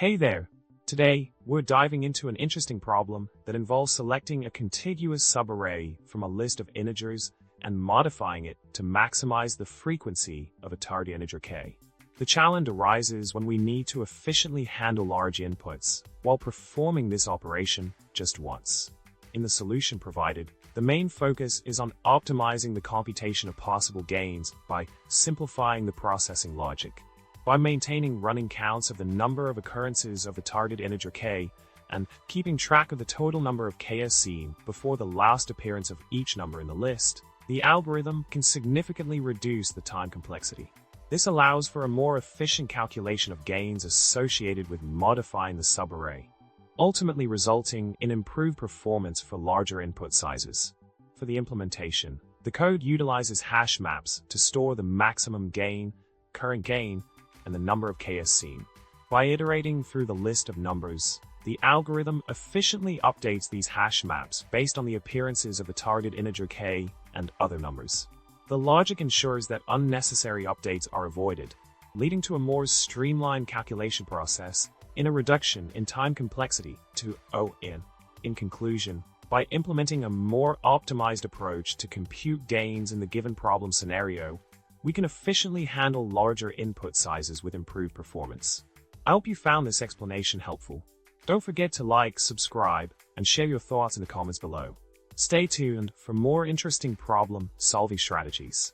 Hey there! Today, we're diving into an interesting problem that involves selecting a contiguous subarray from a list of integers and modifying it to maximize the frequency of a target integer k. The challenge arises when we need to efficiently handle large inputs while performing this operation just once. In the solution provided, the main focus is on optimizing the computation of possible gains by simplifying the processing logic. By maintaining running counts of the number of occurrences of the target integer k and keeping track of the total number of ks seen before the last appearance of each number in the list, the algorithm can significantly reduce the time complexity. This allows for a more efficient calculation of gains associated with modifying the subarray, ultimately resulting in improved performance for larger input sizes. For the implementation, the code utilizes HashMaps to store the maximum gain, current gain, and the number of ks seen. By iterating through the list of numbers, the algorithm efficiently updates these hash maps based on the appearances of the target integer k and other numbers. The logic ensures that unnecessary updates are avoided, leading to a more streamlined calculation process and a reduction in time complexity to O(n). In conclusion, by implementing a more optimized approach to compute gains in the given problem scenario, we can efficiently handle larger input sizes with improved performance. I hope you found this explanation helpful. Don't forget to like, subscribe, and share your thoughts in the comments below. Stay tuned for more interesting problem-solving strategies.